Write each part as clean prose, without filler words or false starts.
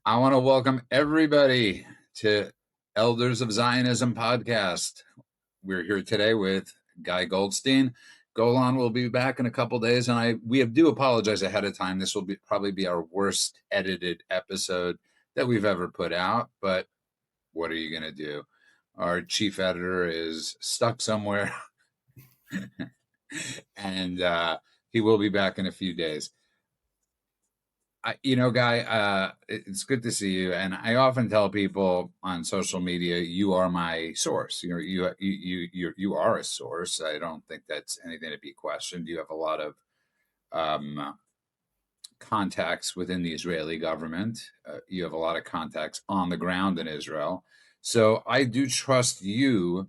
I want to welcome everybody to Elders of Zionism podcast. We're here today with Guy Goldstein. Golan will be back in a couple days, and we do apologize ahead of time. This will probably be our worst edited episode that we've ever put out, but what are you going to do? Our chief editor is stuck somewhere, and he will be back in a few days. Guy, it's good to see you. And I often tell people on social media, you are my source. You are a source. I don't think that's anything to be questioned. You have a lot of contacts within the Israeli government. You have a lot of contacts on the ground in Israel. So I do trust you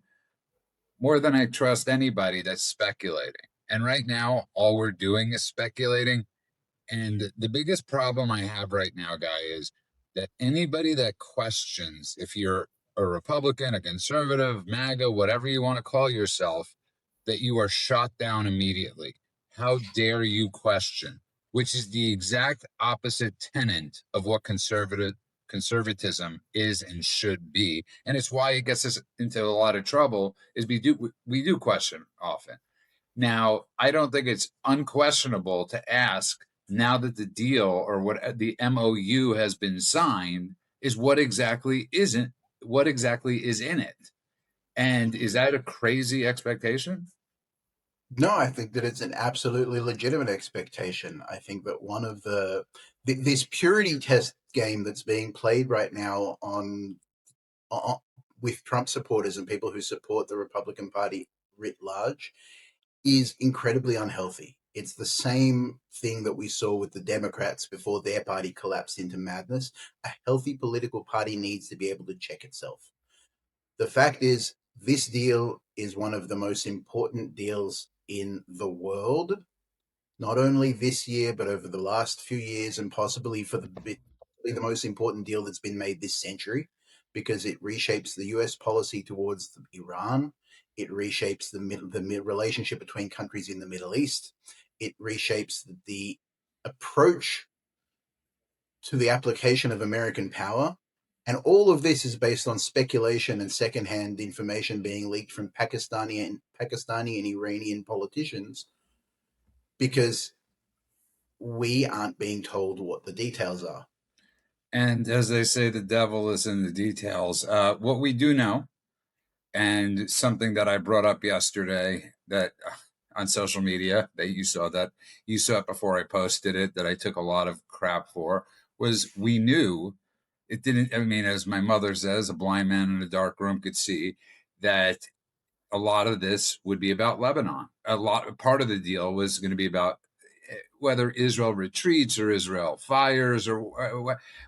more than I trust anybody that's speculating. And right now, all we're doing is speculating. And the biggest problem I have right now, Guy, is that anybody that questions if you're a Republican, a conservative, MAGA, whatever you want to call yourself, that you are shot down immediately. How dare you question? Which is the exact opposite tenet of what conservatism is and should be. And it's why it gets us into a lot of trouble, is we do question often. Now, I don't think it's unquestionable to ask, now that the deal or what the MOU has been signed, is what exactly is in it. And is that a crazy expectation? No, I think that it's an absolutely legitimate expectation. I think that one of this purity test game that's being played right now on with Trump supporters and people who support the Republican Party writ large is incredibly unhealthy. It's the same thing that we saw with the Democrats before their party collapsed into madness. A healthy political party needs to be able to check itself. The fact is, this deal is one of the most important deals in the world, not only this year, but over the last few years, and possibly the most important deal that's been made this century, because it reshapes the US policy towards Iran. It reshapes the relationship between countries in the Middle East. It reshapes the approach to the application of American power. And all of this is based on speculation and secondhand information being leaked from Pakistani and Iranian politicians, because we aren't being told what the details are. And as they say, the devil is in the details. What we do know, and something that I brought up yesterday that on social media, that you saw it before I posted it, that I took a lot of crap for, was we knew it didn't. I mean, as my mother says, a blind man in a dark room could see that a lot of this would be about Lebanon. Part of the deal was going to be about whether Israel retreats or Israel fires or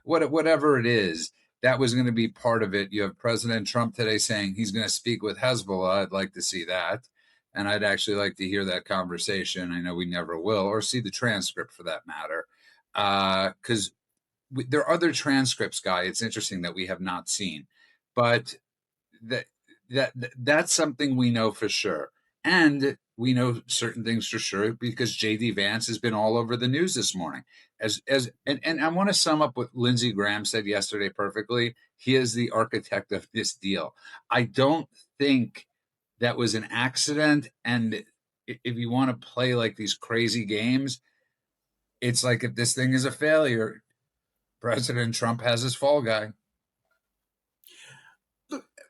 whatever it is. That was going to be part of it. You have President Trump today saying he's going to speak with Hezbollah. I'd like to see that. And I'd actually like to hear that conversation. I know we never will, or see the transcript for that matter. Because there are other transcripts, Guy. It's interesting that we have not seen. But that's something we know for sure. And we know certain things for sure because JD Vance has been all over the news this morning. And I want to sum up what Lindsey Graham said yesterday perfectly. He is the architect of this deal. I don't think that was an accident. And if you want to play like these crazy games, it's like, if this thing is a failure, President Trump has his fall guy.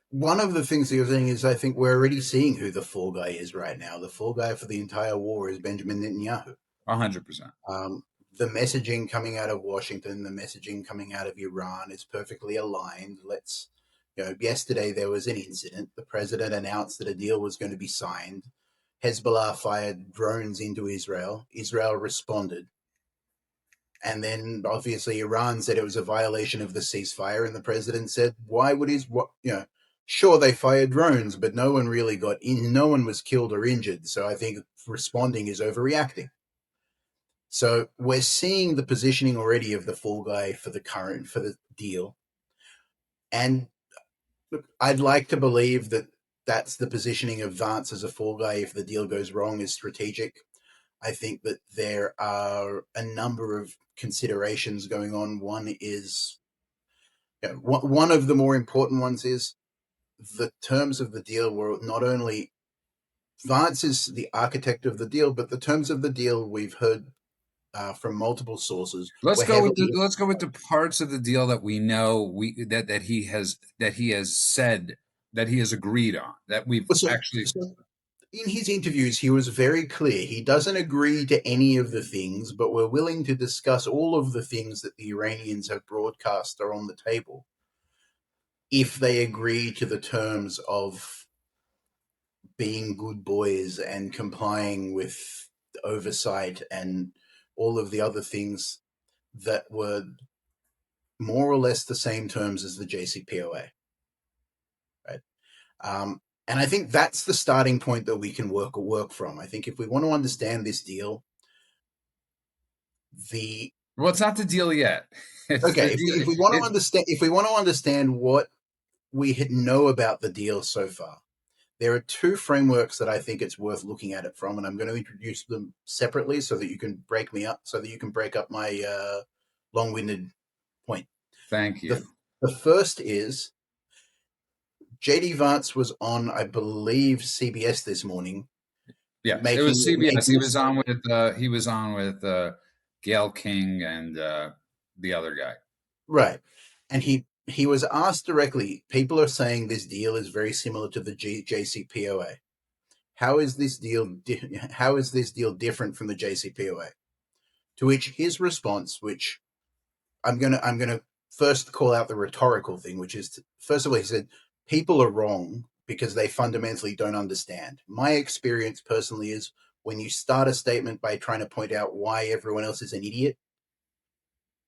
One of the things that you're saying is, I think we're already seeing who the fall guy is right now. The fall guy for the entire war is Benjamin Netanyahu. 100%. The messaging coming out of Washington, the messaging coming out of Iran is perfectly aligned. Yesterday there was an incident. The president announced that a deal was going to be signed. Hezbollah fired drones into Israel. Israel responded. And then obviously Iran said it was a violation of the ceasefire. And the president said, sure, they fired drones, but no one really no one was killed or injured. So I think responding is overreacting. So we're seeing the positioning already of the fall guy for the deal. And look, I'd like to believe that that's the positioning of Vance as a fall guy if the deal goes wrong, is strategic. I think that there are a number of considerations going on. One is Yeah, one of the more important ones is the terms of the deal were not only Vance is the architect of the deal, but the terms of the deal we've heard from multiple sources Let's were go with heavily. the parts of the deal that we know that he has said that he has agreed on, that we've So, actually. so in his interviews, he was very clear. He doesn't agree to any of the things, but we're willing to discuss all of the things that the Iranians have broadcast are on the table if they agree to the terms of being good boys and complying with oversight and all of the other things that were more or less the same terms as the JCPOA, right? And I think that's the starting point that we can work from. I think if we want to understand this deal, the Well, it's not the deal yet. It's the okay, deal. if we want to understand, if we want to understand what we know about the deal so far, there are two frameworks that I think it's worth looking at it from, and I'm going to introduce them separately so that you can break me up, so that you can break up my long-winded point. Thank The you. the first is JD Vance was on, I believe, CBS this morning, Yes, it was CBS. making a statement. He was on with Gail King and the other guy. Right. And he was asked directly, people are saying this deal is very similar to the JCPOA. How is this deal different from the JCPOA? To which his response, which I'm gonna first call out the rhetorical thing, which is first of all, he said people are wrong because they fundamentally don't understand. My experience personally is when you start a statement by trying to point out why everyone else is an idiot,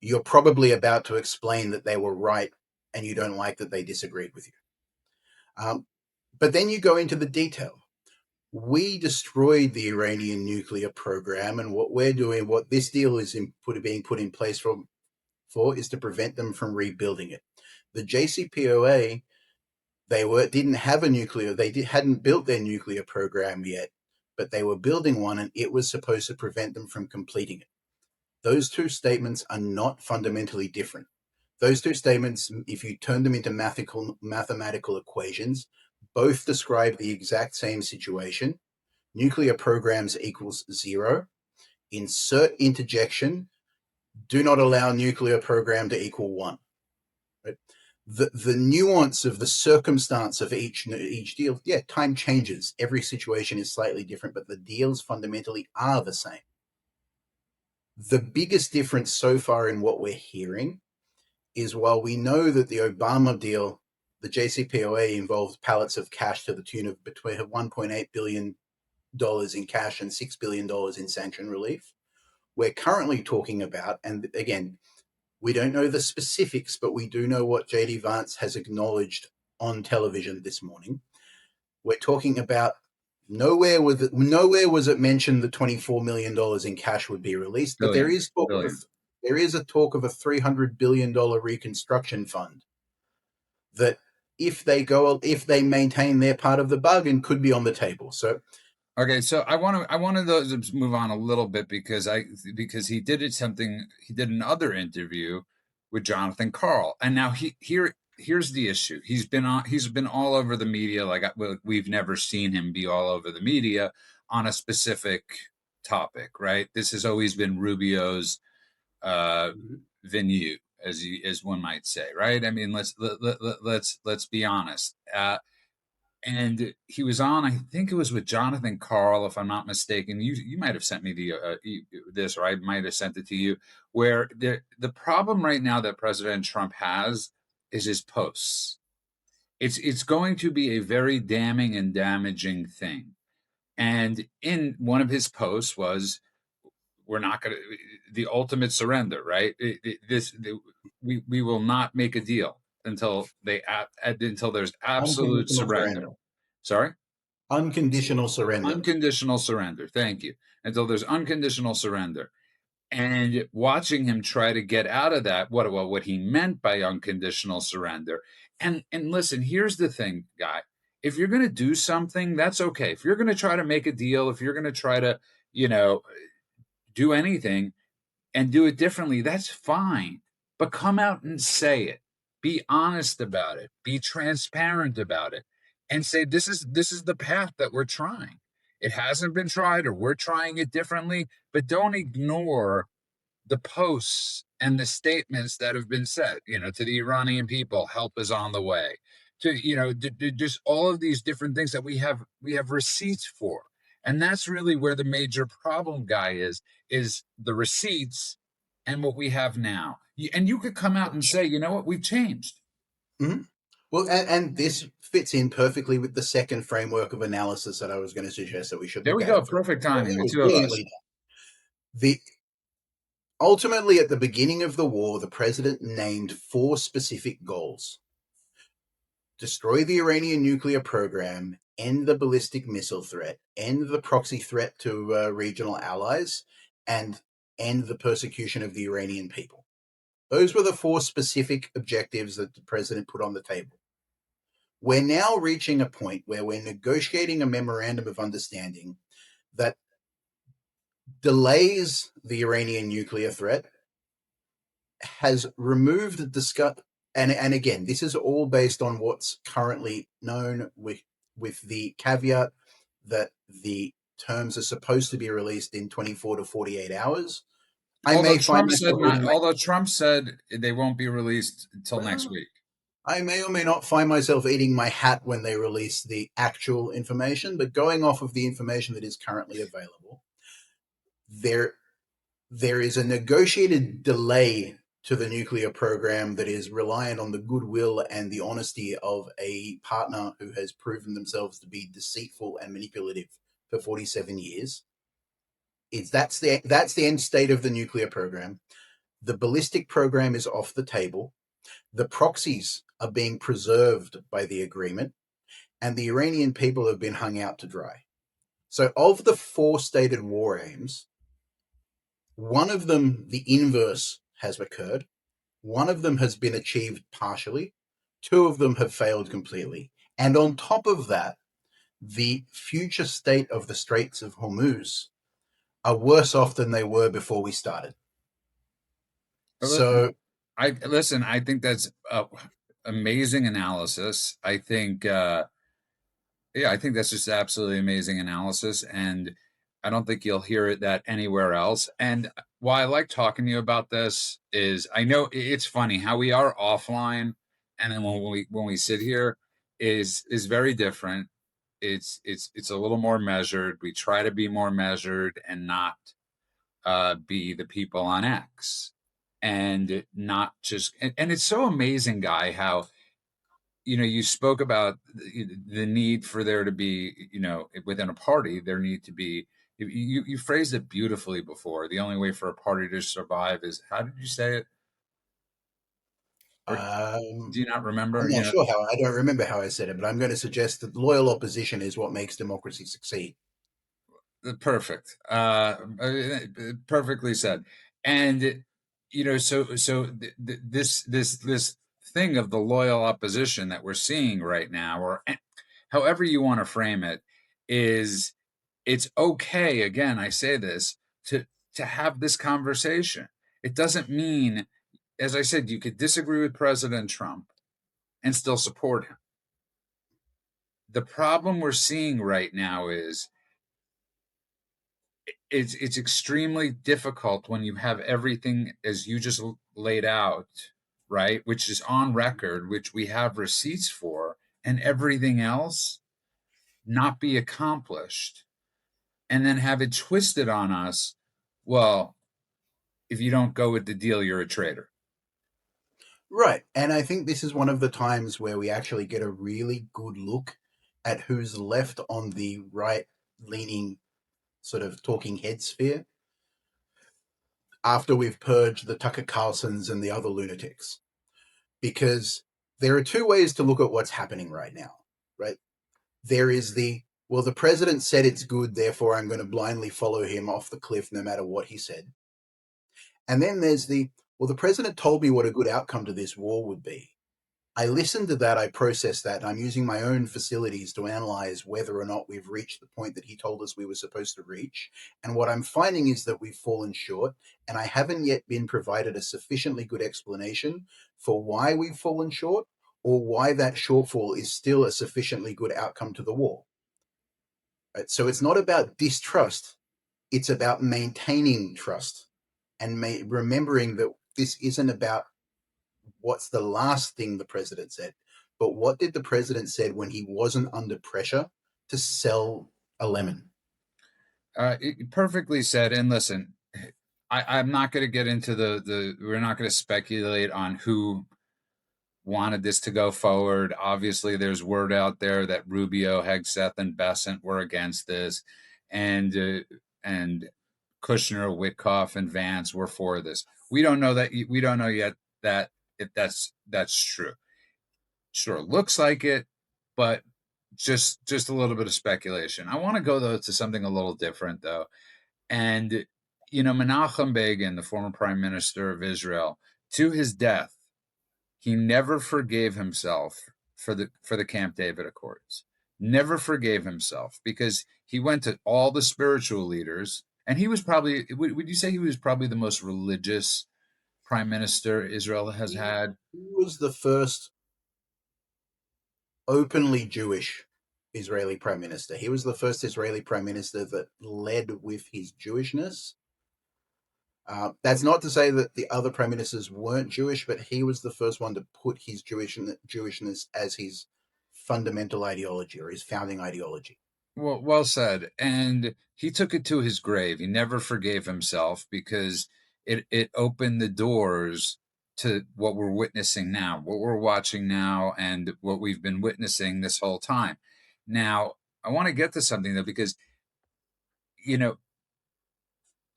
you're probably about to explain that they were right and you don't like that they disagreed with you. But then you go into the detail. We destroyed the Iranian nuclear program, and what we're doing, what this deal is being put in place for, is to prevent them from rebuilding it. The JCPOA, didn't have a nuclear, hadn't built their nuclear program yet, but they were building one, and it was supposed to prevent them from completing it. Those two statements are not fundamentally different. Those two statements, if you turn them into mathematical equations, both describe the exact same situation. Nuclear programs equals 0. Insert interjection. Do not allow nuclear program to equal 1. Right? The nuance of the circumstance of each deal, yeah, time changes. Every situation is slightly different, but the deals fundamentally are the same. The biggest difference so far in what we're hearing is while we know that the Obama deal, the JCPOA, involved pallets of cash to the tune of between $1.8 billion in cash and $6 billion in sanction relief, we're currently talking about, and again, we don't know the specifics, but we do know what JD Vance has acknowledged on television this morning. We're talking about nowhere was it mentioned that $24 million in cash would be released, but Billion, billion. there is a talk of a $300 billion reconstruction fund that if they maintain their part of the bargain could be on the table. So Okay, so I wanted to move on a little bit because he he did another interview with Jonathan Carl, and now here's the issue. He's been all over the media we've never seen him be all over the media on a specific topic, right? This has always been Rubio's uh, venue, as one might say, right? I mean, let's be honest. And he was on, I think it was with Jonathan Carl, if I'm not mistaken. You might have sent me this, or I might have sent it to you. Where the problem right now that President Trump has is his posts. It's going to be a very damning and damaging thing. And in one of his posts was, "We're not going to the ultimate surrender, right? We will not make a deal until there's absolute unconditional surrender." surrender. Sorry? Unconditional surrender. Unconditional surrender. Thank you. Until there's unconditional surrender. And watching him try to get out of that, what he meant by unconditional surrender. And listen, here's the thing, guy. If you're going to do something, that's okay. If you're going to try to make a deal, if you're going to try to, you know, do anything and do it differently, that's fine. But come out and say it. Be honest about it. Be transparent about it, and say this is the path that we're trying. It hasn't been tried, or we're trying it differently. But don't ignore the posts and the statements that have been said, to the Iranian people, help is on the way. To just all of these different things that we have receipts for, and that's really where the major problem, Guy, is the receipts and what we have now. And you could come out and say, you know what, we've changed. Mhm. Well, and this fits in perfectly with the second framework of analysis that I was going to suggest that we should There look we at. go, perfect timing, It the was two of us. brilliantly done. The Ultimately, at the beginning of the war, the president named 4 specific goals: destroy the Iranian nuclear program, end the ballistic missile threat, end the proxy threat to regional allies, and end the persecution of the Iranian people. Those were the 4 specific objectives that the president put on the table. We're now reaching a point where we're negotiating a memorandum of understanding that delays the Iranian nuclear threat, has removed the discuss, and again, this is all based on what's currently known, with the caveat that the terms are supposed to be released in 24 to 48 hours. I Although may find Trump said myself not, eating my although Trump said they won't be released until next well, week. I may or may not find myself eating my hat when they release the actual information, but going off of the information that is currently available, there there is a negotiated delay to the nuclear program that is reliant on the goodwill and the honesty of a partner who has proven themselves to be deceitful and manipulative for 47 years. That's the end state of the nuclear program. The ballistic program is off the table. The proxies are being preserved by the agreement, and the Iranian people have been hung out to dry. So, of the 4 stated war aims, one of them, the inverse, has occurred. One of them has been achieved partially. 2 of them have failed completely. And on top of that, the future state of the Straits of Hormuz are worse off than they were before we started. So, I listen. I think that's amazing analysis. I think, yeah, I think that's just absolutely amazing analysis, and I don't think you'll hear that anywhere else. And why I like talking to you about this is I know it's funny how we are offline, and then when we sit here is very different. It's a little more measured. We try to be more measured and not be the people on X, and not just and it's so amazing, Guy, how you spoke about the need for there to be, within a party there need to be, you phrased it beautifully before. The only way for a party to survive is, how did you say it? Or do um, you not remember? I'm not sure how, I don't remember how I said it, but I'm going to suggest that loyal opposition is what makes democracy succeed. Perfect. Perfectly said. And this thing of the loyal opposition that we're seeing right now, or however you want to frame it, is it's okay. Again, I say this to have this conversation. It doesn't mean, as I said, you could disagree with President Trump and still support him. The problem we're seeing right now is it's extremely difficult when you have everything as you just laid out, right? Which is on record, which we have receipts for, and everything else not be accomplished, and then have it twisted on us. Well, if you don't go with the deal, you're a traitor. Right. And I think this is one of the times where we actually get a really good look at who's left on the right leaning sort of talking head sphere after we've purged the Tucker Carlsons and the other lunatics. Because there are 2 ways to look at what's happening right now, right? There is well, the president said it's good, therefore I'm going to blindly follow him off the cliff no matter what he said. And then there's well, the president told me what a good outcome to this war would be. I listened to that, I processed that, and I'm using my own facilities to analyze whether or not we've reached the point that he told us we were supposed to reach. And what I'm finding is that we've fallen short, and I haven't yet been provided a sufficiently good explanation for why we've fallen short or why that shortfall is still a sufficiently good outcome to the war. Right? So it's not about distrust, it's about maintaining trust and remembering that this isn't about what's the last thing the president said, but what did the president said when he wasn't under pressure to sell a lemon? Perfectly said. And listen, I'm not going to get into we're not going to speculate on who wanted this to go forward. Obviously, there's word out there that Rubio, Hegseth, and Bessent were against this, and Kushner, Witkoff, and Vance were for this. We don't know that. We don't know yet that if that's true. Sure, looks like it, but just a little bit of speculation. I want to go though to something a little different though, and Menachem Begin, the former prime minister of Israel, to his death, he never forgave himself for the Camp David Accords. Never forgave himself because he went to all the spiritual leaders, and he was probably, would you say he was probably the most religious prime minister Israel has He had? was the first openly Jewish Israeli prime minister. He was the first Israeli prime minister that led with his Jewishness. That's not to say that the other prime ministers weren't Jewish, but he was the first one to put his Jewishness as his fundamental ideology or his founding ideology. Well said. And he took it to his grave. He never forgave himself because it opened the doors to what we're witnessing now, what we're watching now, and what we've been witnessing this whole time. Now, I want to get to something though, because you know,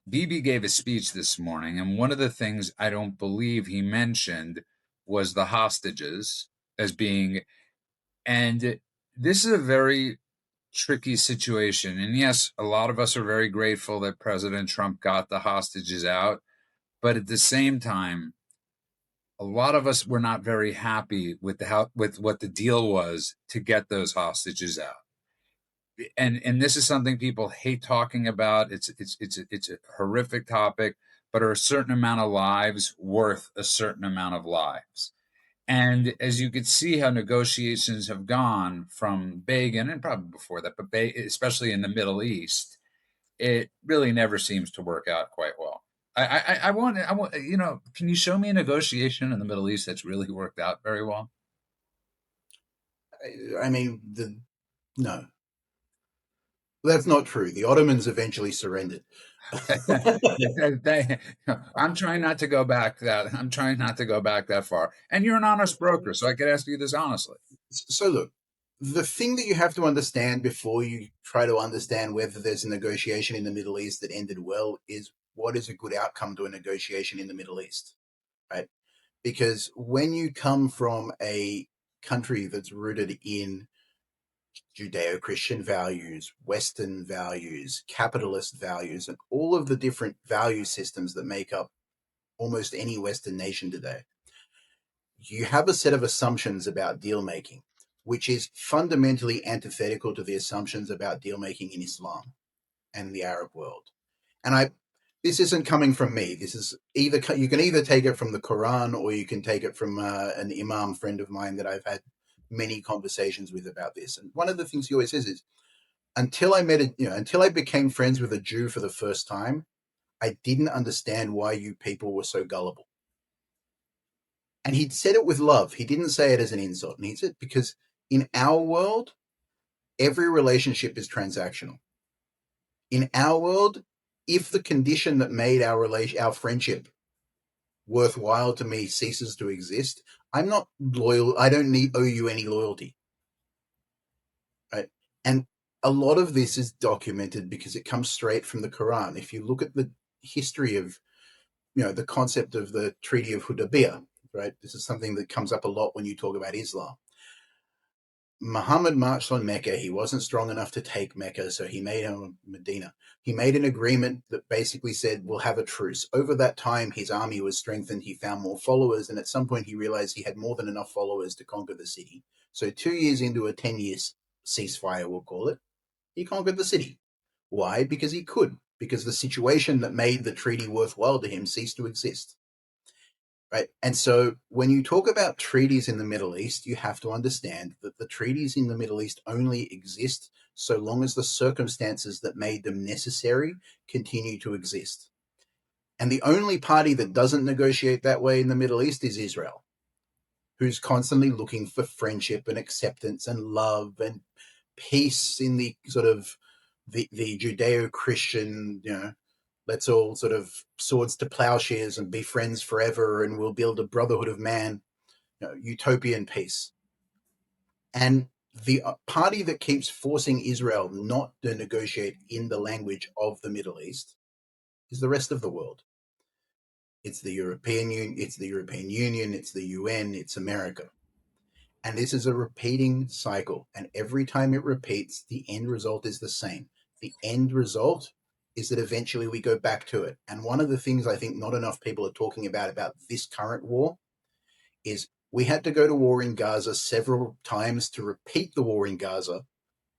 Bibi gave a speech this morning, and one of the things I don't believe he mentioned was the hostages as being, and this is a very tricky situation. And yes, a lot of us are very grateful that President Trump got the hostages out. But at the same time, a lot of us were not very happy with with what the deal was to get those hostages out. And this is something people hate talking about. It's a horrific topic, but are a certain amount of lives worth a certain amount of lives? And as you could see how negotiations have gone from Begin and probably before that, but especially in the Middle East, it really never seems to work out quite well. I want, can you show me a negotiation in the Middle East that's really worked out very well? I mean, no, that's not true. The Ottomans eventually surrendered. I'm trying not to go back that. I'm trying not to go back that far. And you're an honest broker, so I could ask you this honestly. So look, the thing that you have to understand before you try to understand whether there's a negotiation in the Middle East that ended well is what is a good outcome to a negotiation in the Middle East, right? Because when you come from a country that's rooted in Judeo-Christian values, Western values, capitalist values, and all of the different value systems that make up almost any Western nation today, you have a set of assumptions about deal making, which is fundamentally antithetical to the assumptions about deal making in Islam and the Arab world. And this isn't coming from me. This is either you can either take it from the Quran or you can take it from an imam friend of mine that I've had many conversations with about this. And one of the things he always says is, until I became friends with a Jew for the first time, I didn't understand why you people were so gullible. And he said it with love. He didn't say it as an insult. And he said, because in our world, every relationship is transactional. In our world, if the condition that made our friendship worthwhile to me ceases to exist, I'm not loyal. I don't owe you any loyalty. Right. And a lot of this is documented because it comes straight from the Quran. If you look at the history of, the concept of the Treaty of Hudaybiyah, right? This is something that comes up a lot when you talk about Islam. Muhammad marched on Mecca. He wasn't strong enough to take Mecca, so he made Medina. He made an agreement that basically said, we'll have a truce. Over that time, his army was strengthened. He found more followers, and at some point, he realized he had more than enough followers to conquer the city. So 2 years into a 10-year ceasefire, we'll call it, he conquered the city. Why? Because he could. Because the situation that made the treaty worthwhile to him ceased to exist. Right. And so when you talk about treaties in the Middle East, you have to understand that the treaties in the Middle East only exist so long as the circumstances that made them necessary continue to exist. And the only party that doesn't negotiate that way in the Middle East is Israel, who's constantly looking for friendship and acceptance and love and peace in the sort of the Judeo-Christian, let's all sort of swords to plowshares and be friends forever, and we'll build a brotherhood of man, utopian peace. And the party that keeps forcing Israel not to negotiate in the language of the Middle East is the rest of the world. It's the European Union, it's the UN, it's America. And this is a repeating cycle. And every time it repeats, the end result is the same. The end result is that eventually we go back to it. And one of the things I think not enough people are talking about this current war is we had to go to war in Gaza several times to repeat the war in Gaza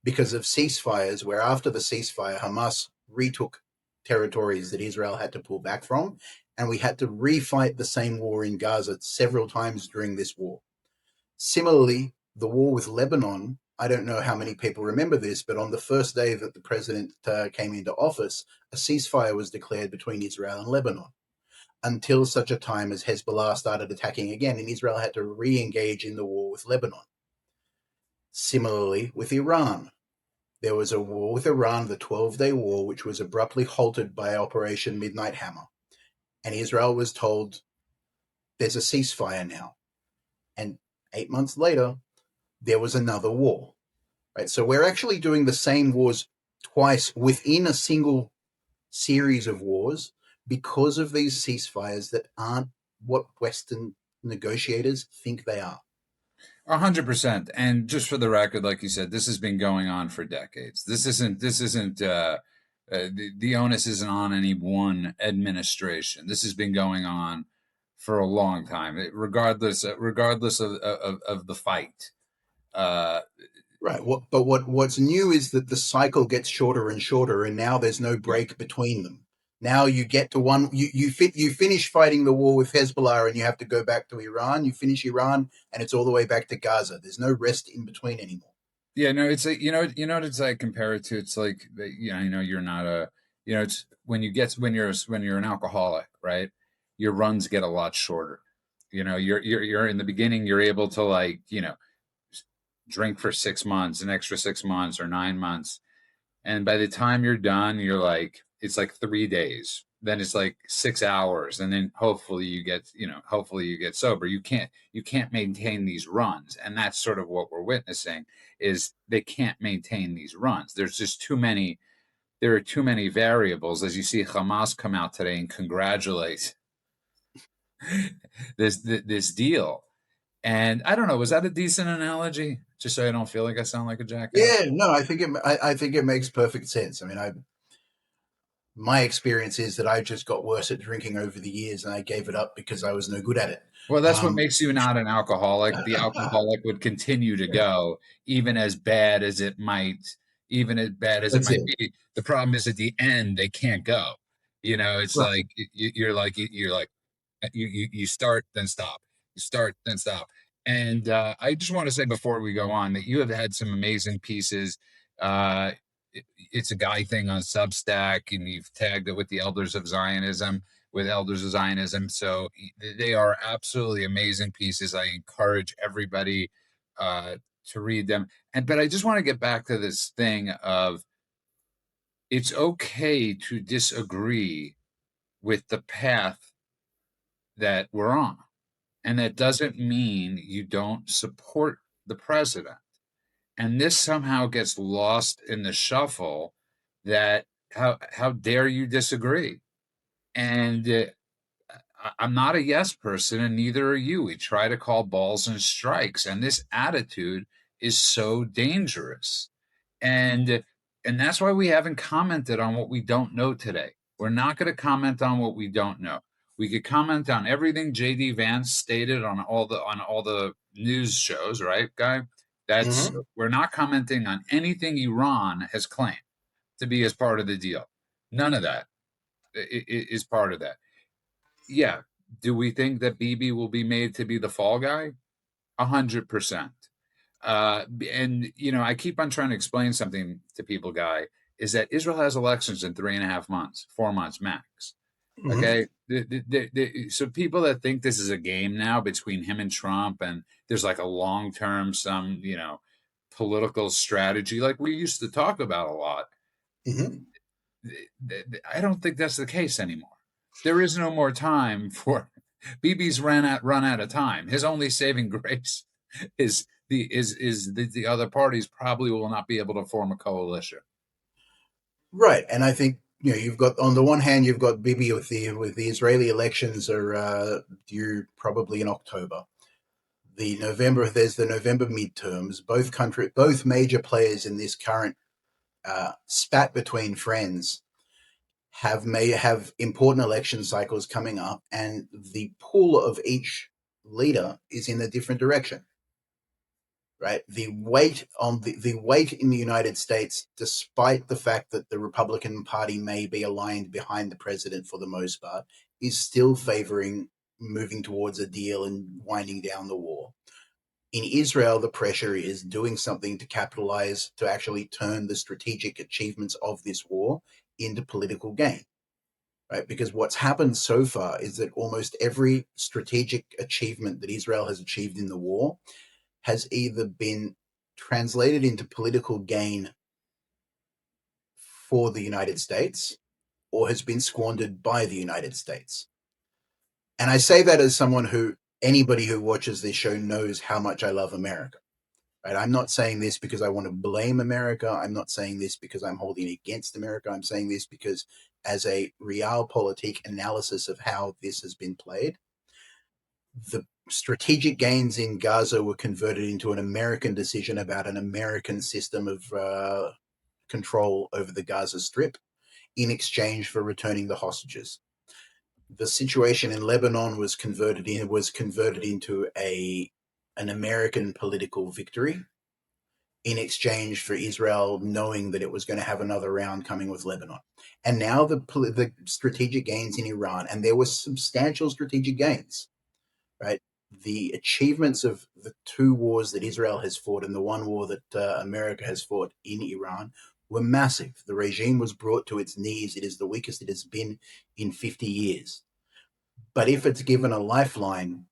because of ceasefires, where after the ceasefire, Hamas retook territories that Israel had to pull back from. And we had to refight the same war in Gaza several times during this war. Similarly, the war with Lebanon, I don't know how many people remember this, but on the first day that the president came into office, a ceasefire was declared between Israel and Lebanon until such a time as Hezbollah started attacking again, and Israel had to re-engage in the war with Lebanon. Similarly, with Iran, there was a war with Iran, the 12-day war, which was abruptly halted by Operation Midnight Hammer. And Israel was told, there's a ceasefire now. And 8 months later, there was another war. Right? So we're actually doing the same wars twice within a single series of wars because of these ceasefires that aren't what Western negotiators think they are. 100%. And just for the record, like you said, this has been going on for decades. The onus isn't on any one administration. This has been going on for a long time, regardless of the fight. Uh, Right. But what's new is that the cycle gets shorter and shorter, and now there's no yeah, break between them. Now you get to one. You finish fighting the war with Hezbollah, and you have to go back to Iran. You finish Iran, and it's all the way back to Gaza. There's no rest in between anymore. yeah, no, it's like what it's like compare it to. It's like you're not a it's when you're an alcoholic, right? Your runs get a lot shorter. You're in the beginning, you're able to drink for 6 months, an extra 6 months or 9 months. And by the time you're done, it's like 3 days. Then it's like 6 hours. And then hopefully you get sober. You can't maintain these runs. And that's sort of what we're witnessing is they can't maintain these runs. There are too many variables, as you see Hamas come out today and congratulate this deal. And I don't know, was that a decent analogy? Just so I don't feel like I sound like a jackass. Yeah, no, I think it makes perfect sense. I mean, my experience is that I just got worse at drinking over the years, and I gave it up because I was no good at it. Well, that's what Um, makes you not an alcoholic. The alcoholic would continue to go, even as bad as it might, even as bad as it that's might it. be. The problem is at the end they can't go. It's Right. like you're like you start then stop, you start then stop. And I just want to say before we go on that you have had some amazing pieces. Uh, it's a guy thing on Substack, and you've tagged it with the Elders of Zionism with Elders of Zionism. So they are absolutely amazing pieces. I encourage everybody to read them. But I just want to get back to this thing of it's okay to disagree with the path that we're on. And that doesn't mean you don't support the president. And this somehow gets lost in the shuffle that how dare you disagree? And I'm not a yes person, and neither are you. We try to call balls and strikes, and this attitude is so dangerous. And and that's why we haven't commented on what we don't know today. We're not going to comment on what we don't know. We could comment on everything JD Vance stated on all the news shows, right, Guy? That's Mm-hmm. We're not commenting on anything Iran has claimed to be as part of the deal. None of that is part of that. Yeah. Do we think that Bibi will be made to be the fall guy? 100%. And I keep on trying to explain something to people, Guy, is that Israel has elections in 3.5 months, 4 months max. Mm-hmm. Okay, so people that think this is a game now between him and Trump, and there's like a long term, some political strategy like we used to talk about a lot. Mm-hmm. I don't think that's the case anymore. There is no more time for BB's run out of time. His only saving grace is the other parties probably will not be able to form a coalition. Right, and I think you've got, on the one hand, you've got Bibi with the Israeli elections are due probably in October. There's the November midterms. Both major players in this current spat between friends may have important election cycles coming up, and the pull of each leader is in a different direction. Right, the weight in the United States, despite the fact that the Republican Party may be aligned behind the president for the most part, is still favoring moving towards a deal and winding down the war. In Israel, the pressure is doing something to capitalize, to actually turn the strategic achievements of this war into political gain. Right? Because what's happened so far is that almost every strategic achievement that Israel has achieved in the war has either been translated into political gain for the United States or has been squandered by the United States. And I say that as someone who, anybody who watches this show knows how much I love America. Right? I'm not saying this because I want to blame America. I'm not saying this because I'm holding against America. I'm saying this because, as a realpolitik analysis of how this has been played, the strategic gains in Gaza were converted into an American decision about an American system of control over the Gaza Strip in exchange for returning the hostages. The situation in Lebanon was converted into an American political victory in exchange for Israel knowing that it was going to have another round coming with Lebanon. And now the strategic gains in Iran, and there were substantial strategic gains, right? The achievements of the two wars that Israel has fought and the one war that America has fought in Iran were massive. The regime was brought to its knees. It is the weakest it has been in 50 years. But if it's given a lifeline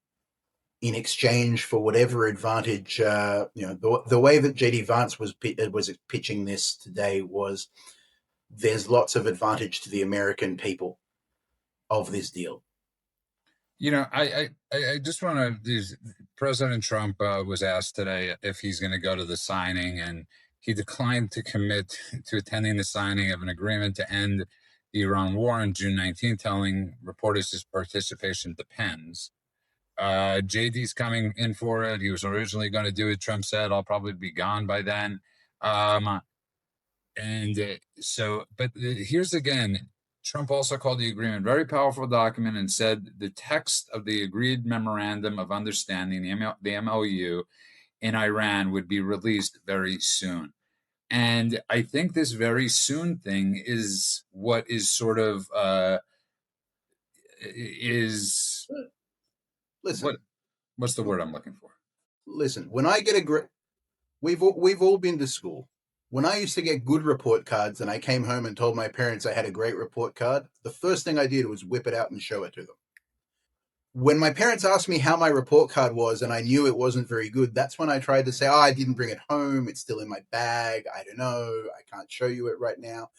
in exchange for whatever advantage, the way that JD Vance was pitching this today was there's lots of advantage to the American people of this deal. I just want to. President Trump was asked today if he's going to go to the signing, and he declined to commit to attending the signing of an agreement to end the Iran war on June 19th, telling reporters his participation depends. JD's coming in for it. He was originally going to do it. Trump said, I'll probably be gone by then. But here's again, Trump also called the agreement a very powerful document and said the text of the agreed memorandum of understanding, the MOU in Iran, would be released very soon. And I think this very soon thing is what is sort of is what Listen, what's the word I'm looking for? listen. When I get a great, we've all been to school. When I used to get good report cards and I came home and told my parents I had a great report card, the first thing I did was whip it out and show it to them. When my parents asked me how my report card was and I knew it wasn't very good, that's when I tried to say, oh, I didn't bring it home. It's still in my bag. I don't know. I can't show you it right now.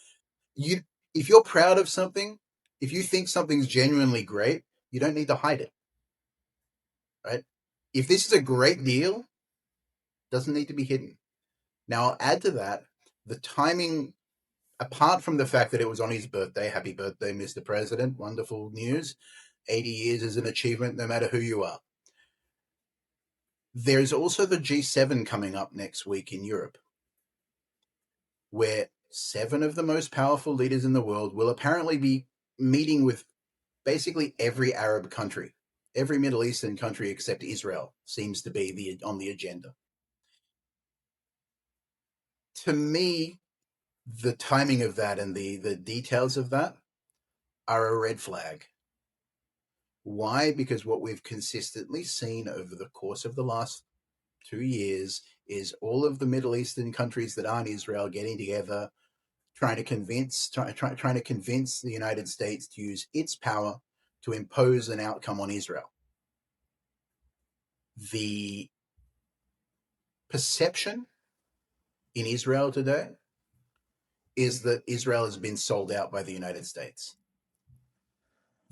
You, if you're proud of something, if you think something's genuinely great, you don't need to hide it, right? If this is a great deal, it doesn't need to be hidden. Now, I'll add to that the timing, apart from the fact that it was on his birthday. Happy birthday, Mr. President. Wonderful news. 80 years is an achievement no matter who you are. There's also the G7 coming up next week in Europe, where 7 of the most powerful leaders in the world will apparently be meeting with basically every Arab country. Every Middle Eastern country except Israel seems to be on the agenda. To me, the timing of that and the details of that are a red flag. Why? Because what we've consistently seen over the course of the last 2 years is all of the Middle Eastern countries that aren't Israel getting together, trying to convince the United States to use its power to impose an outcome on Israel. The perception in Israel today is that Israel has been sold out by the United States.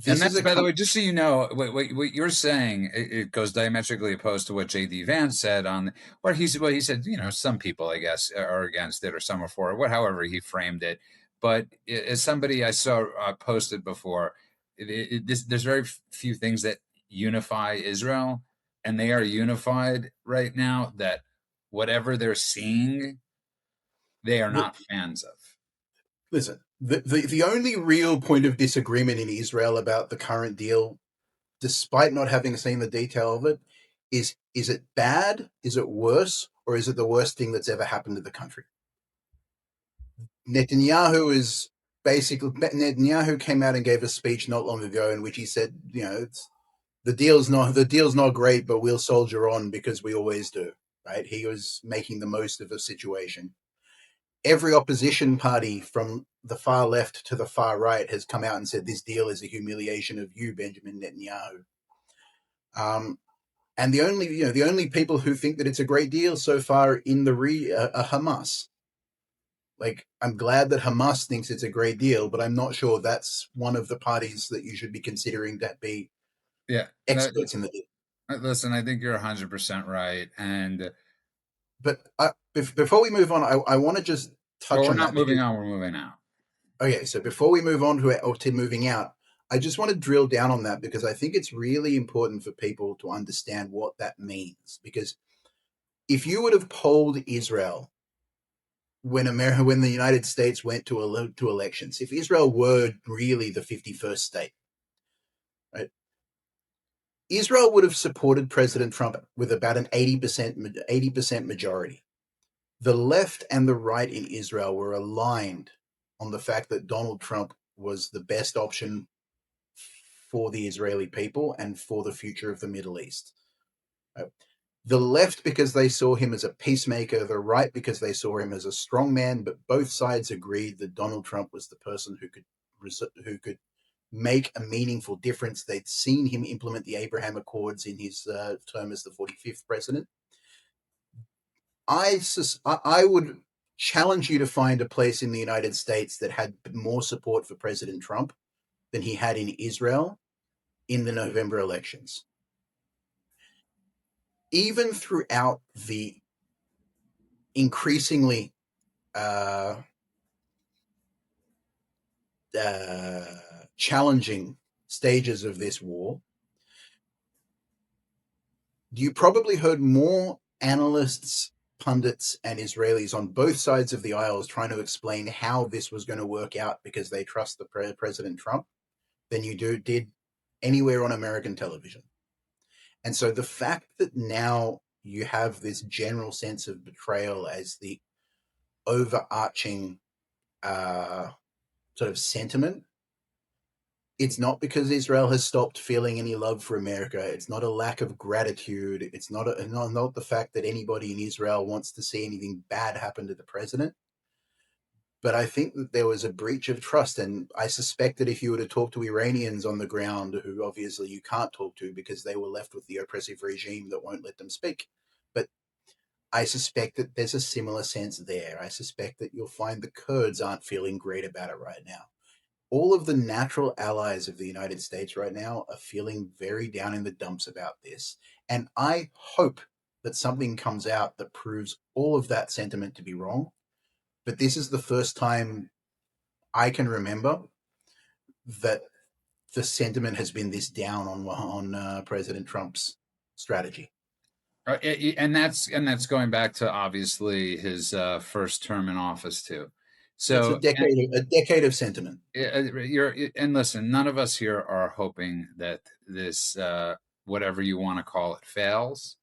And This is that's, a by the way, just so you know, what you're saying, it goes diametrically opposed to what J.D. Vance said on, what he said, some people, I guess, are against it or some are for it, however he framed it. But as somebody I saw posted before, there's very few things that unify Israel, and they are unified right now that whatever they're seeing, they are the, not fans of. listen. The only real point of disagreement in Israel about the current deal, despite not having seen the detail of it, is it bad? Is it worse? Or is it the worst thing that's ever happened to the country? Netanyahu came out and gave a speech not long ago in which he said, the deal's not great, but we'll soldier on because we always do. Right? He was making the most of the situation. Every opposition party from the far left to the far right has come out and said this deal is a humiliation of you, Benjamin Netanyahu. And the only people who think that it's a great deal so far in the are Hamas. Like, I'm glad that Hamas thinks it's a great deal, but I'm not sure that's one of the parties that you should be considering to be Yeah. experts in the deal. Listen, I think you're 100% right. And But before we move on, I want to just well, touch we're on not that moving because on, we're moving out. okay, so before we move on to moving out, I just want to drill down on that because I think it's really important for people to understand what that means. Because if you would have polled Israel when the United States went to elections, if Israel were really the 51st state, right? Israel would have supported President Trump with about an 80% majority. The left and the right in Israel were aligned on the fact that Donald Trump was the best option for the Israeli people and for the future of the Middle East. The left because they saw him as a peacemaker, the right because they saw him as a strong man, but both sides agreed that Donald Trump was the person who could make a meaningful difference. They'd seen him implement the Abraham Accords in his term as the 45th president. I would challenge you to find a place in the United States that had more support for President Trump than he had in Israel in the November elections. Even throughout the increasingly uh, challenging stages of this war, you probably heard more analysts, pundits, and Israelis on both sides of the aisles trying to explain how this was going to work out because they trust the President Trump than did anywhere on American television. And so the fact that now you have this general sense of betrayal as the overarching sort of sentiment, it's not because Israel has stopped feeling any love for America. It's not a lack of gratitude. It's not the fact that anybody in Israel wants to see anything bad happen to the president. But I think that there was a breach of trust. And I suspect that if you were to talk to Iranians on the ground, who obviously you can't talk to because they were left with the oppressive regime that won't let them speak, but I suspect that there's a similar sense there. I suspect that you'll find the Kurds aren't feeling great about it right now. All of the natural allies of the United States right now are feeling very down in the dumps about this. And I hope that something comes out that proves all of that sentiment to be wrong. But this is the first time I can remember that the sentiment has been this down on President Trump's strategy. And that's going back to obviously his first term in office too. It's So a decade of sentiment. and listen, none of us here are hoping that this whatever you want to call it fails.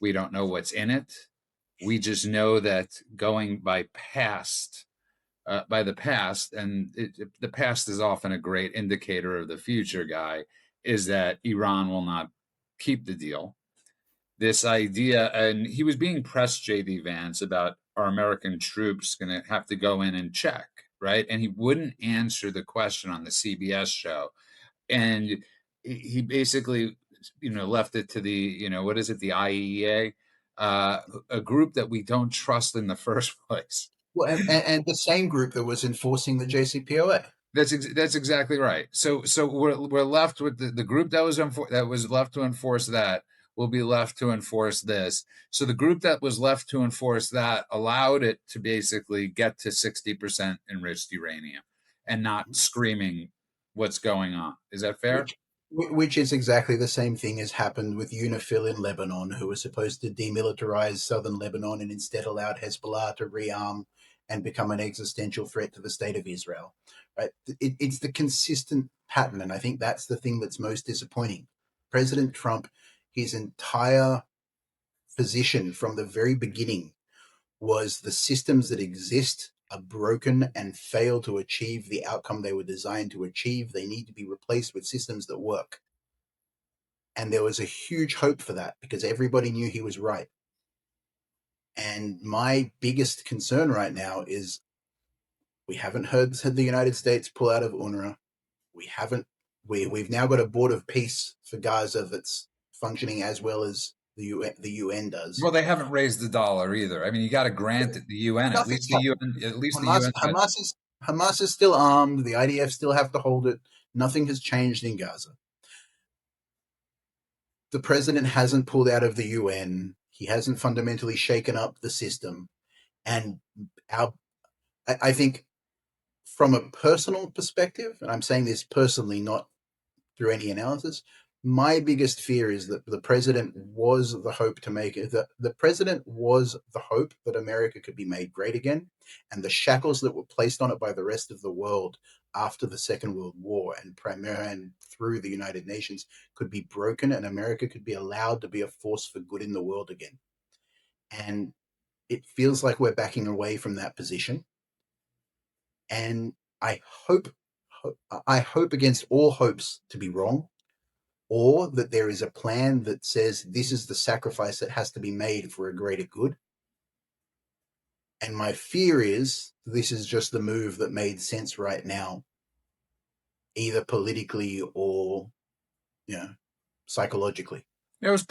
We don't know what's in it. We just know that going by the past, and the past is often a great indicator of the future, guy, is that Iran will not keep the deal. This idea, and he was being pressed, JD Vance, about are American troops going to have to go in and check, right? And he wouldn't answer the question on the CBS show. And he basically, left it to the, what is it, the IEA, a group that we don't trust in the first place. Well, and the same group that was enforcing the JCPOA. That's exactly right. So we're left with the group that was left to enforce that will be left to enforce this. So the group that was left to enforce that allowed it to basically get to 60% enriched uranium and not screaming what's going on. Is that fair? Which is exactly the same thing as happened with UNIFIL in Lebanon, who was supposed to demilitarize southern Lebanon and instead allowed Hezbollah to rearm and become an existential threat to the state of Israel. Right? It's the consistent pattern, and I think that's the thing that's most disappointing. President Trump, his entire position from the very beginning was the systems that exist are broken and fail to achieve the outcome they were designed to achieve. They need to be replaced with systems that work. And there was a huge hope for that because everybody knew he was right. And my biggest concern right now is we haven't heard the United States pull out of UNRWA. We haven't. We've now got a board of peace for Gaza that's functioning as well as the UN does. Well, they haven't raised the dollar either. I mean, you got to grant it the UN. At least Nothing's the happened. UN. At least the Hamas, UN said Hamas is Hamas is still armed. The IDF still have to hold it. Nothing has changed in Gaza. The president hasn't pulled out of the UN. He hasn't fundamentally shaken up the system. And our, I think from a personal perspective, and I'm saying this personally, not through any analysis, my biggest fear is that the president was the hope to make it. The president was the hope that America could be made great again, and the shackles that were placed on it by the rest of the world after the Second World War and primarily and through the United Nations could be broken, and America could be allowed to be a force for good in the world again. And it feels like we're backing away from that position. And I hope, I hope against all hopes to be wrong, or that there is a plan that says this is the sacrifice that has to be made for a greater good. And my fear is this is just the move that made sense right now, either politically or, you know, psychologically. it was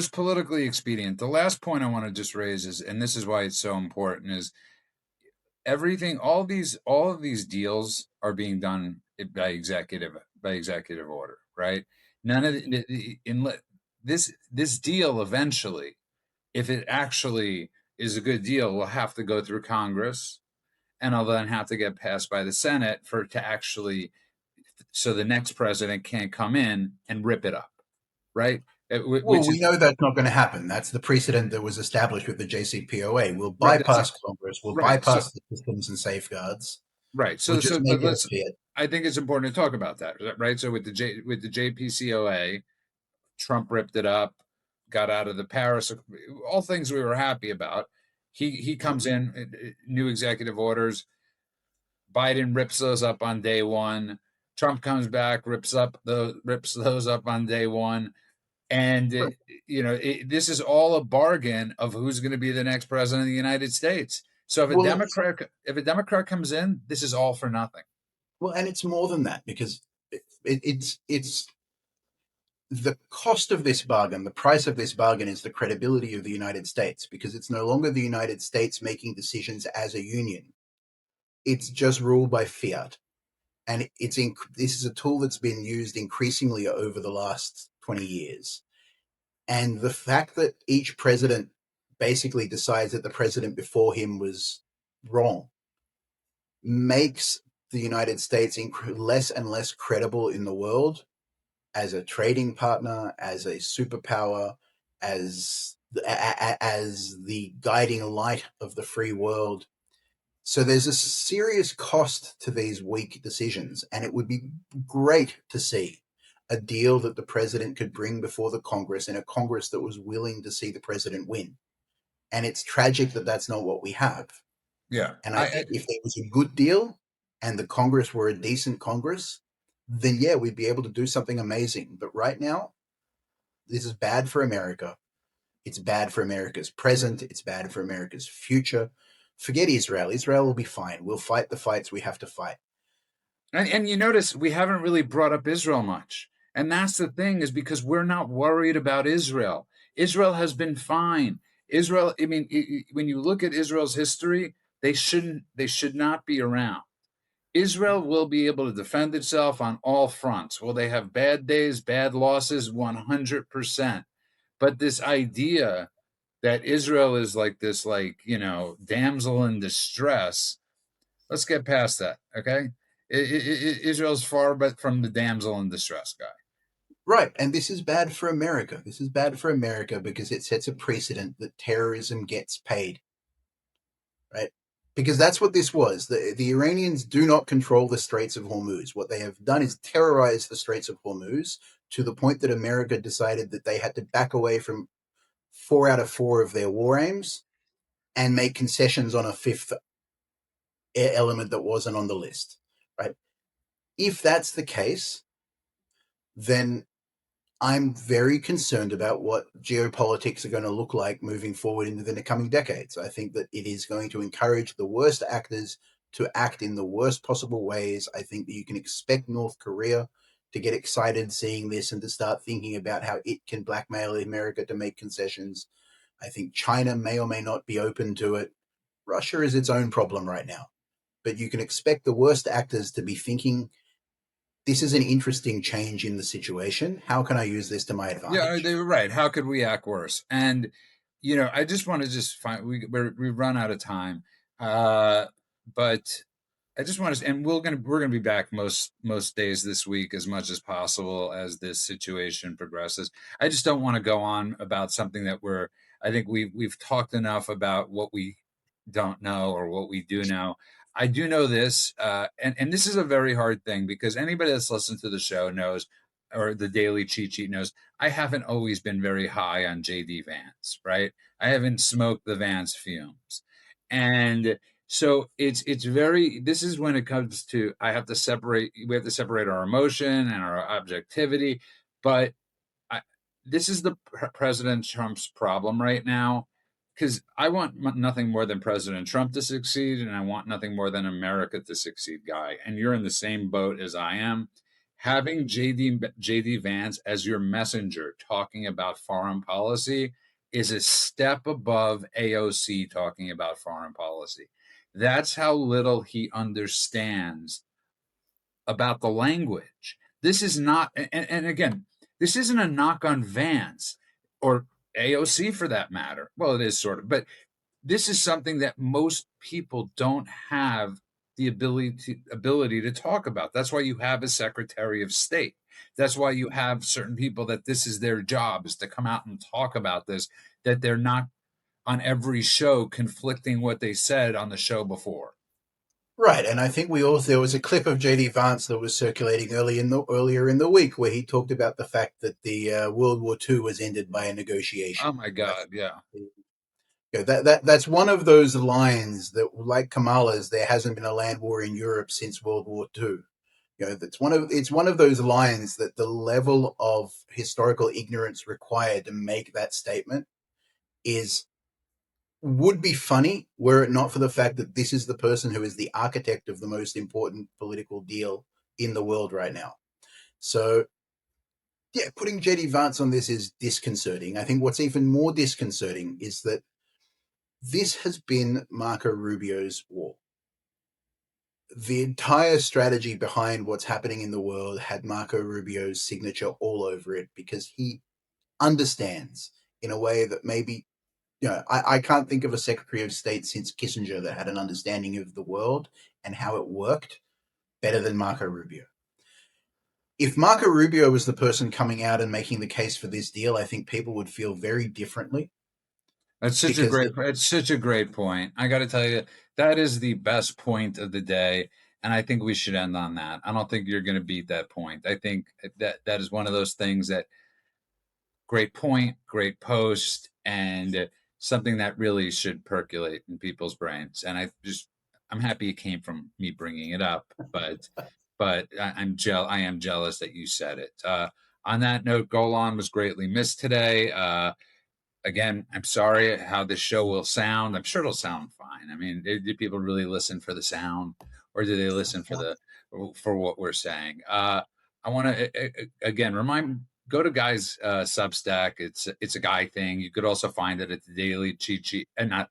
politically expedient. The last point I want to just raise is, and this is why it's so important, is everything. All of these deals are being done by executive order, right? None of this deal eventually, if it actually is a good deal, will have to go through Congress, and will then have to get passed by the Senate for it to actually, so the next president can't come in and rip it up, right? Well, Which we is know that's not going to happen. That's the precedent that was established with the JCPOA. We'll right. That's bypass Congress. We'll right. So bypass the systems and safeguards. right. We'll So just so make but it a let's. fit. I think it's important to talk about that, right? So with the JPCOA, Trump ripped it up, got out of the Paris, all things we were happy about. He comes in, new executive orders. Biden rips those up on day one. Trump comes back, rips those up on day one. And this is all a bargain of who's going to be the next president of the United States. So Well, if a Democrat comes in, this is all for nothing. and it's more than that because it's the cost of this bargain, the price of this bargain is the credibility of the United States because it's no longer the United States making decisions as a union. It's just ruled by fiat. And this is a tool that's been used increasingly over the last 20 years. And the fact that each president basically decides that the president before him was wrong makes the United States less and less credible in the world as a trading partner, as a superpower, as as the guiding light of the free world. So there's a serious cost to these weak decisions, and it would be great to see a deal that the president could bring before the Congress, and a Congress that was willing to see the president win. And it's tragic that that's not what we have. Yeah. And I think if there was a good deal and the Congress were a decent Congress, then yeah, we'd be able to do something amazing. But right now, this is bad for America. It's bad for America's present. It's bad for America's future. Forget Israel. Israel will be fine. We'll fight the fights we have to fight. And you notice we haven't really brought up Israel much. And that's the thing, is because we're not worried about Israel. Israel has been fine. Israel, I mean, when you look at Israel's history, they should not be around. Israel will be able to defend itself on all fronts. Will they have bad days, bad losses? 100%. But this idea that Israel is like this, like, damsel in distress, let's get past that, okay? Israel's far but from the damsel in distress guy. Right. And this is bad for America. This is bad for America because it sets a precedent that terrorism gets paid. Right. Because that's what this was. The Iranians do not control the Straits of Hormuz. What they have done is terrorize the Straits of Hormuz to the point that America decided that they had to back away from 4 out of 4 of their war aims and make concessions on a fifth element that wasn't on the list. Right. If that's the case, then I'm very concerned about what geopolitics are going to look like moving forward into the coming decades. I think that it is going to encourage the worst actors to act in the worst possible ways. I think that you can expect North Korea to get excited seeing this and to start thinking about how it can blackmail America to make concessions. I think China may or may not be open to it. Russia is its own problem right now. But you can expect the worst actors to be thinking, this is an interesting change in the situation. How can I use this to my Yeah, advantage? they were right. How could we act worse? And I just want to just find we run out of time, but I just want to, and we're gonna be back most days this week as much as possible as this situation progresses. I just don't want to go on about something that I think we've talked enough about what we don't know or what we do know. I do know this, and this is a very hard thing because anybody that's listened to the show knows, or the daily cheat sheet knows, I haven't always been very high on JD Vance, right? I haven't smoked the Vance fumes. And so it's very, this is when it comes to, we have to separate our emotion and our objectivity. But I, this is the President Trump's problem right now, because I want nothing more than President Trump to succeed, and I want nothing more than America to succeed, Guy. And you're in the same boat as I am. Having JD Vance as your messenger talking about foreign policy is a step above AOC talking about foreign policy. That's how little he understands about the language. This is not, and again, this isn't a knock on Vance or AOC for that matter. Well, it is sort of, but this is something that most people don't have the ability to talk about. That's why you have a Secretary of State. That's why you have certain people that this is their job, is to come out and talk about this, that they're not on every show conflicting what they said on the show before. Right, and I think we also there was a clip of JD Vance that was circulating earlier in the week where he talked about the fact that the World War II was ended by a Oh negotiation. my Right, God, yeah. that's one of those lines that, like Kamala's, there hasn't been a land war in Europe since World War II. It's one of those lines that the level of historical ignorance required to make that statement is would be funny were it not for the fact that this is the person who is the architect of the most important political deal in the world right now. So, yeah, putting JD Vance on this is disconcerting. I think what's even more disconcerting is that this has been Marco Rubio's war. The entire strategy behind what's happening in the world had Marco Rubio's signature all over it because he understands in a way that maybe I can't think of a Secretary of State since Kissinger that had an understanding of the world and how it worked better than Marco Rubio. If Marco Rubio was the person coming out and making the case for this deal, I think people would feel very differently. That's such a because great. It's such a great point. I got to tell you, that is the best point of the day, and I think we should end on that. I don't think you're going to beat that point. I think that is one of those things that great point, great post, and something that really should percolate in people's brains. And I'm happy it came from me bringing it up, but I am jealous that you said it. On that note, Golan was greatly missed today. Again, I'm sorry how this show will sound. I'm sure it'll sound fine. I mean, do people really listen for the sound, or do they listen for what we're saying? I want to again remind go to Guy's Substack. It's a Guy thing. You could also find it at the Daily Cheat Sheet, and not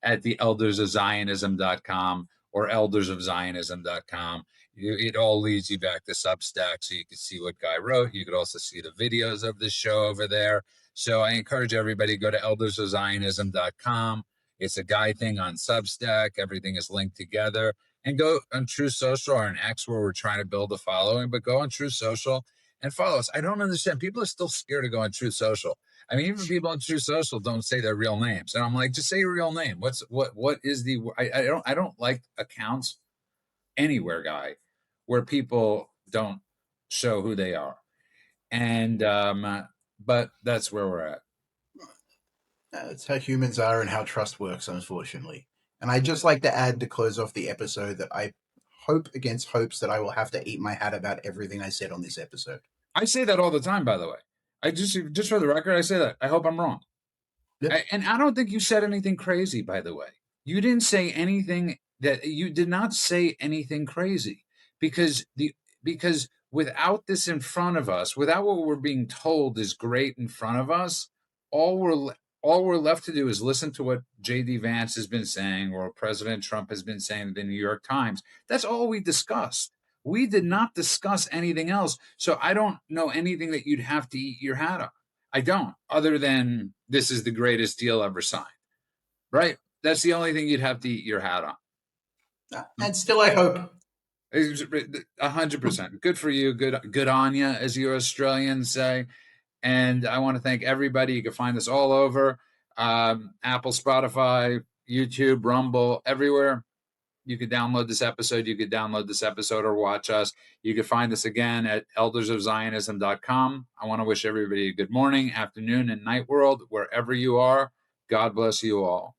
at the eldersofzionism.com or eldersofzionism.com. It all leads you back to Substack, so you can see what Guy wrote. You could also see the videos of this show over there. So I encourage everybody to go to eldersofzionism.com. It's a Guy thing on Substack. Everything is linked together. And go on True Social or an X where we're trying to build a following, but go on True Social and follow us. I don't understand. People are still scared to go on True Social. I mean, even people on True Social don't say their real names. And I'm like, just say your real name. What is the I don't like accounts anywhere, Guy, where people don't show who they are. And but that's where we're at. That's how humans are and how trust works, unfortunately. And I'd just like to add to close off the episode that I hope against hopes that I will have to eat my hat about everything I said on this episode. I say that all the time, by the way. I just for the record, I say that. I hope I'm wrong. Yep. And I don't think you said anything crazy, by the way. You didn't say anything that you did not say anything crazy because without this in front of us, without what we're being told is great in front of us, all we're left to do is listen to what J.D. Vance has been saying or President Trump has been saying in the New York Times. That's all we discussed. We did not discuss anything else. So I don't know anything that you'd have to eat your hat on. I don't, other than this is the greatest deal ever signed. Right? That's the only thing you'd have to eat your hat on. And still, I hope. 100%. Good for you. Good on you, as you Australians say. And I want to thank everybody. You can find us all over Apple, Spotify, YouTube, Rumble, everywhere. You could download this episode. You could download this episode or watch us. You can find us again at eldersofzionism.com. I want to wish everybody a good morning, afternoon, and night world, wherever you are. God bless you all.